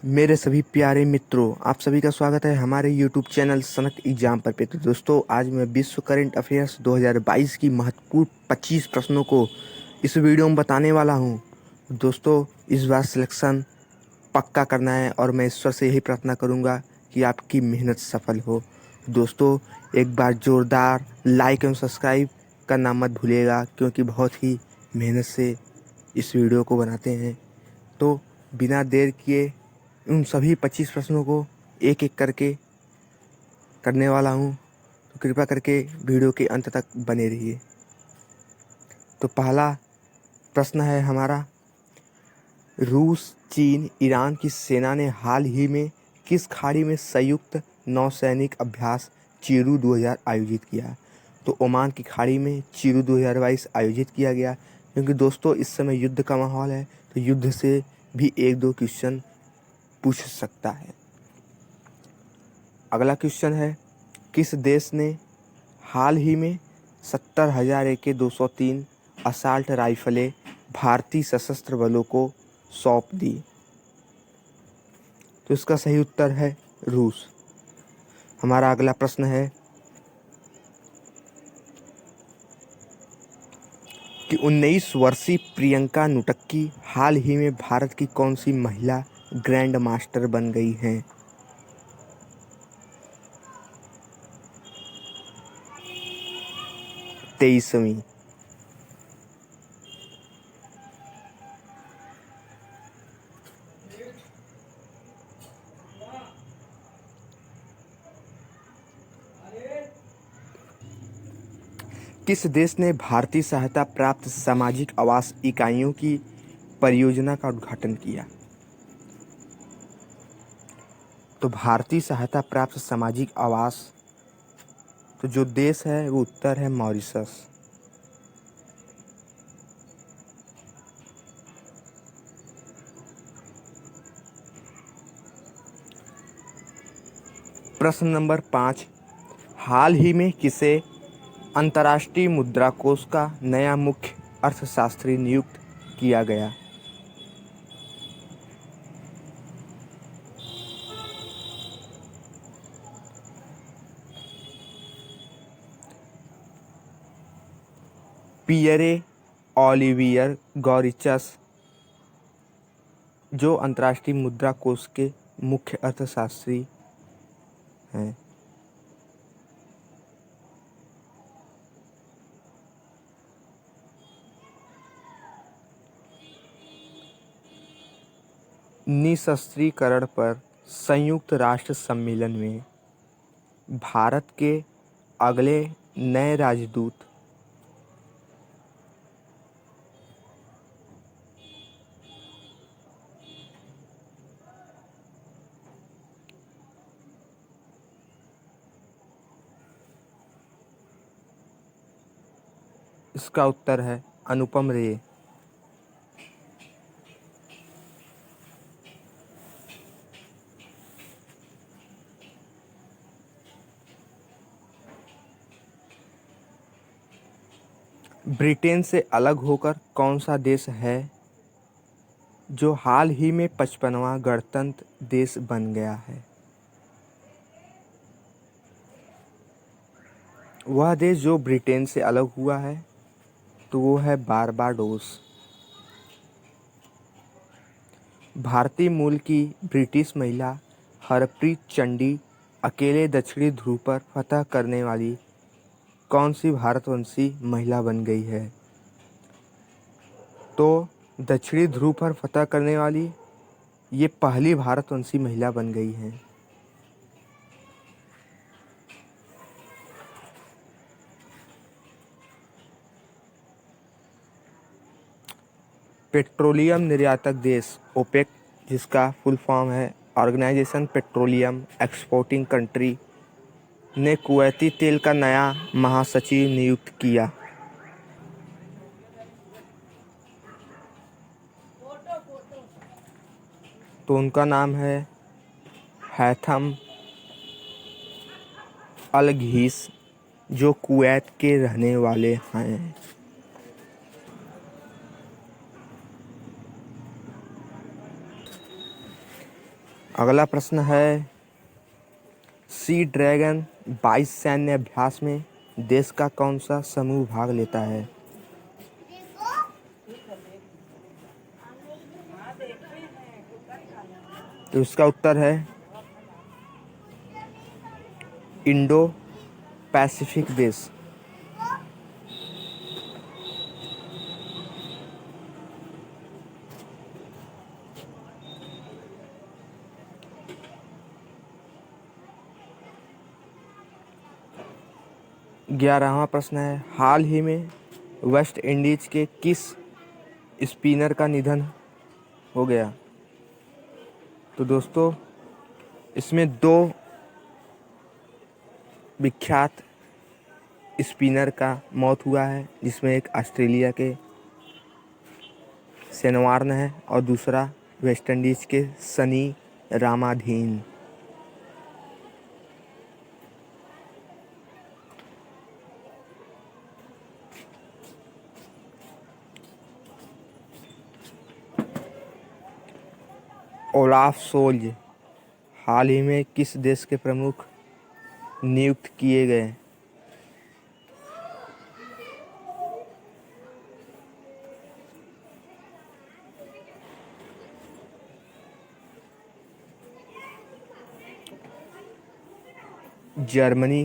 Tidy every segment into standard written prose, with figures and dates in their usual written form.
मेरे सभी प्यारे मित्रों, आप सभी का स्वागत है हमारे YouTube चैनल सनक एग्जाम पर पे। तो दोस्तों, आज मैं विश्व करंट अफेयर्स 2022 की महत्वपूर्ण 25 प्रश्नों को इस वीडियो में बताने वाला हूं। दोस्तों, इस बार सिलेक्शन पक्का करना है और मैं ईश्वर से यही प्रार्थना करूंगा कि आपकी मेहनत सफल हो। दोस्तों, एक बार ज़ोरदार लाइक एवं सब्सक्राइब करना मत भूलिएगा, क्योंकि बहुत ही मेहनत से इस वीडियो को बनाते हैं। तो बिना देर किए उन सभी 25 प्रश्नों को एक एक करके करने वाला हूँ, तो कृपया करके वीडियो के अंत तक बने रहिए। तो पहला प्रश्न है हमारा, रूस, चीन, ईरान की सेना ने हाल ही में किस खाड़ी में संयुक्त नौसैनिक अभ्यास चीरू 2000 आयोजित किया? तो ओमान की खाड़ी में चीरू 2022 आयोजित किया गया, क्योंकि दोस्तों इस समय युद्ध का माहौल है, तो युद्ध से भी एक दो क्वेश्चन पूछ सकता है। अगला क्वेश्चन है, किस देश ने हाल ही में 70,000 AK-203 असाल्ट राइफलें भारतीय सशस्त्र बलों को सौंप दी? तो इसका सही उत्तर है रूस। हमारा अगला प्रश्न है कि 19 वर्षीय प्रियंका नुटक्की हाल ही में भारत की कौन सी महिला ग्रैंड मास्टर बन गई हैं? तेईसवीं। किस देश ने भारतीय सहायता प्राप्त सामाजिक आवास इकाइयों की परियोजना का उद्घाटन किया? तो भारतीय सहायता प्राप्त सामाजिक आवास, तो जो देश है वो उत्तर है मॉरिशस। प्रश्न नंबर 5, हाल ही में किसे अंतर्राष्ट्रीय मुद्रा कोष का नया मुख्य अर्थशास्त्री नियुक्त किया गया? पियरे ओलिवियर गॉरिचस, जो अंतर्राष्ट्रीय मुद्रा कोष के मुख्य अर्थशास्त्री हैं। निशस्त्रीकरण पर संयुक्त राष्ट्र सम्मेलन में भारत के अगले नए राजदूत इसका उत्तर है अनुपम रे। ब्रिटेन से अलग होकर कौन सा देश है जो हाल ही में 55वां गणतंत्र देश बन गया है? वह देश जो ब्रिटेन से अलग हुआ है तो वो है बारबाडोस। भारतीय मूल की ब्रिटिश महिला हरप्रीत चंडी अकेले दक्षिणी ध्रुव पर फतह करने वाली कौन सी भारतवंशी महिला बन गई है? तो दक्षिणी ध्रुव पर फतह करने वाली ये पहली भारतवंशी महिला बन गई हैं। पेट्रोलियम निर्यातक देश ओपेक, जिसका फुल फॉर्म है ऑर्गेनाइजेशन पेट्रोलियम एक्सपोर्टिंग कंट्री, ने कुवैती तेल का नया महासचिव नियुक्त किया। तो उनका नाम है हैथम अल घीस, जो कुवैत के रहने वाले हैं। अगला प्रश्न है, सी ड्रैगन 22 सैन्य अभ्यास में देश का कौन सा समूह भाग लेता है? तो इसका उत्तर है इंडो पैसिफिक देश। ग्यारहवां प्रश्न है, हाल ही में वेस्ट इंडीज के किस स्पिनर का निधन हो गया? तो दोस्तों, इसमें दो विख्यात स्पिनर का मौत हुआ है, जिसमें एक ऑस्ट्रेलिया के शेन वॉर्न है और दूसरा वेस्ट इंडीज के सनी रामाधीन। ओलाफ सोल्ज हाल ही में किस देश के प्रमुख नियुक्त किए गए? जर्मनी।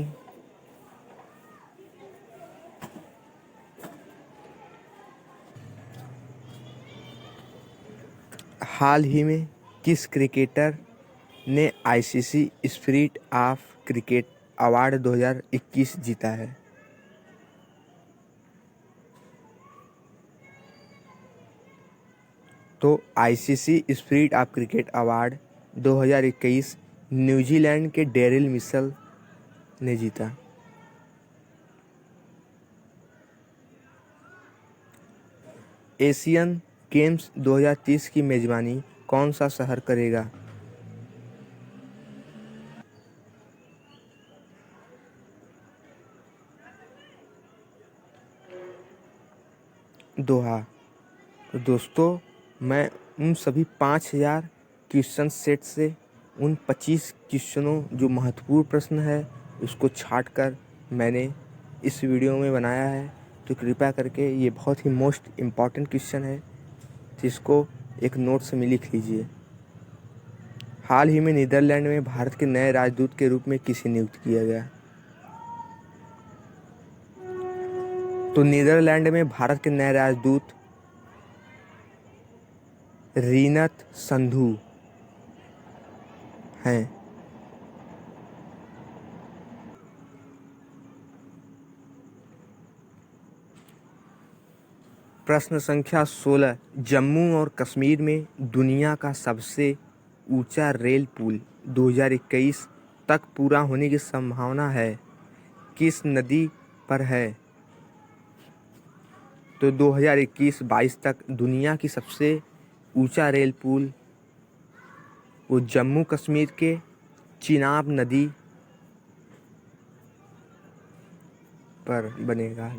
हाल ही में किस क्रिकेटर ने ICC spirit of cricket award 2021 जीता है? तो ICC spirit of cricket award 2021 New Zealand के डेरिल मिशेल ने जीता। एशियन गेम्स 2030 की मेजबानी कौन सा शहर करेगा? दोहा। तो दोस्तों, मैं उन सभी 5000 क्वेश्चन सेट से उन 25 क्वेश्चनों जो महत्वपूर्ण प्रश्न है उसको छांट कर मैंने इस वीडियो में बनाया है। तो कृपया करके ये बहुत ही मोस्ट इम्पॉर्टेंट क्वेश्चन है, जिसको एक नोट्स में लिख लीजिए। हाल ही में नीदरलैंड में भारत के नए राजदूत के रूप में किसे नियुक्त किया गया? तो नीदरलैंड में भारत के नए राजदूत रीनत संधू हैं। प्रश्न संख्या 16, जम्मू और कश्मीर में दुनिया का सबसे ऊंचा रेल पुल 2021 तक पूरा होने की संभावना है, किस नदी पर है? तो 2021-22 तक दुनिया की सबसे ऊंचा रेल पुल वो जम्मू कश्मीर के चिनाब नदी पर बनेगा।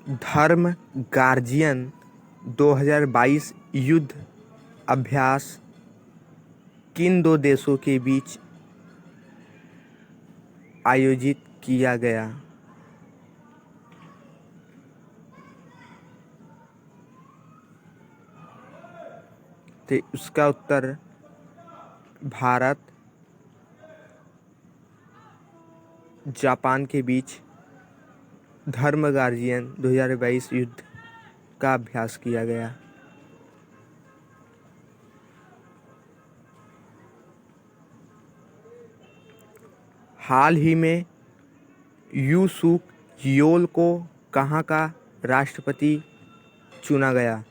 धर्म गार्जियन 2022 युद्ध अभ्यास किन दो देशों के बीच आयोजित किया गया? तो उसका उत्तर भारत जापान के बीच धर्म गार्जियन 2022 युद्ध का अभ्यास किया गया। हाल ही में यू सूक योल को कहाँ का राष्ट्रपति चुना गया?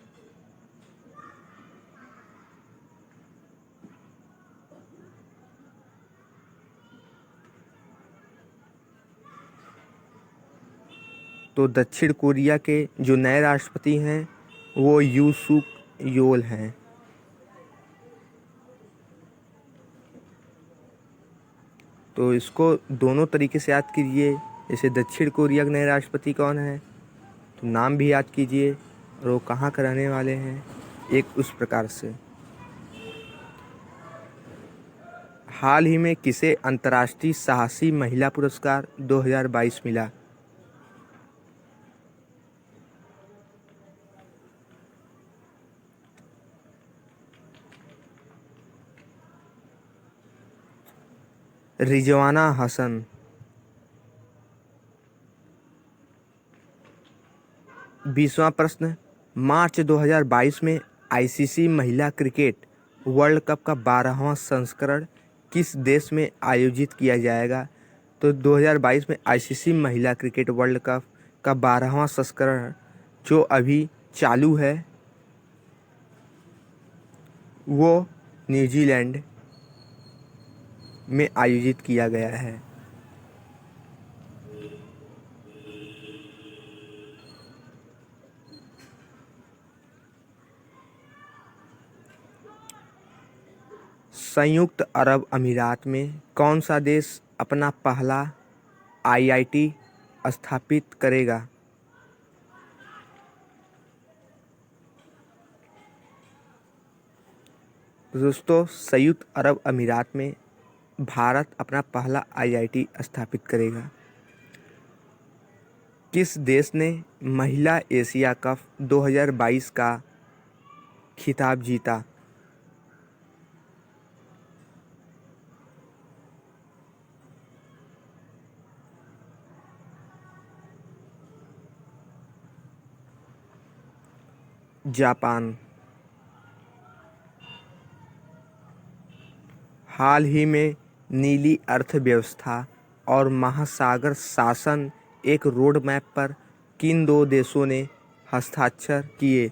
तो दक्षिण कोरिया के जो नए राष्ट्रपति हैं वो यू सूक योल हैं। तो इसको दोनों तरीके से याद कीजिए। जैसे दक्षिण कोरिया के नए राष्ट्रपति कौन है, तो नाम भी याद कीजिए और वो कहाँ के रहने वाले हैं, एक उस प्रकार से। हाल ही में किसे अंतर्राष्ट्रीय साहसी महिला पुरस्कार 2022 मिला? रिजवाना हसन। बीसवां प्रश्न, मार्च 2022 में आईसीसी महिला क्रिकेट वर्ल्ड कप का 12वां संस्करण किस देश में आयोजित किया जाएगा? तो 2022 में आईसीसी महिला क्रिकेट वर्ल्ड कप का 12वां संस्करण जो अभी चालू है वो न्यूजीलैंड में आयोजित किया गया है। संयुक्त अरब अमीरात में कौन सा देश अपना पहला आईआईटी स्थापित करेगा? दोस्तों, संयुक्त अरब अमीरात में भारत अपना पहला आईआईटी स्थापित करेगा। किस देश ने महिला एशिया कप 2022 का खिताब जीता? जापान। हाल ही में नीली अर्थव्यवस्था और महासागर शासन एक रोड मैप पर किन दो देशों ने हस्ताक्षर किए?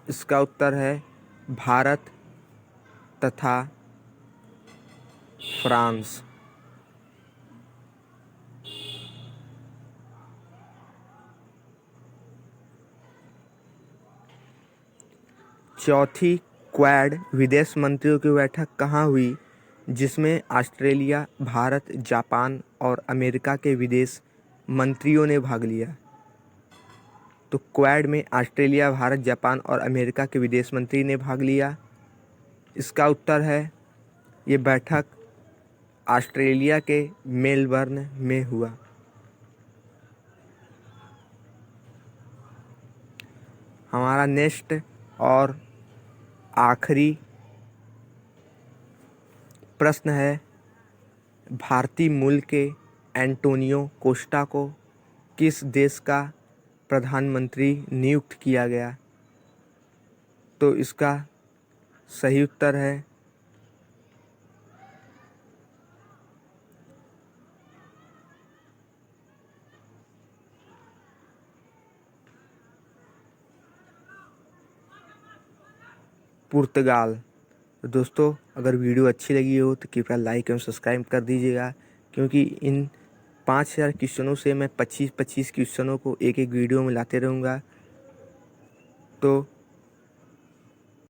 इसका उत्तर है भारत तथा फ्रांस। चौथी क्वाड विदेश मंत्रियों की बैठक कहाँ हुई, जिसमें ऑस्ट्रेलिया, भारत, जापान और अमेरिका के विदेश मंत्रियों ने भाग लिया? तो क्वाड में ऑस्ट्रेलिया, भारत, जापान और अमेरिका के विदेश मंत्री ने भाग लिया। इसका उत्तर है ये बैठक ऑस्ट्रेलिया के मेलबर्न में हुआ। हमारा नेक्स्ट और आखिरी प्रश्न है, भारतीय मूल के एंटोनियो कोस्टा को किस देश का प्रधानमंत्री नियुक्त किया गया? तो इसका सही उत्तर है पुर्तगाल। तो दोस्तों, अगर वीडियो अच्छी लगी हो तो कृपया लाइक एवं सब्सक्राइब कर दीजिएगा, क्योंकि इन 5000 क्वेश्चनों से मैं 25-25 क्वेश्चनों को एक एक वीडियो में लाते रहूँगा। तो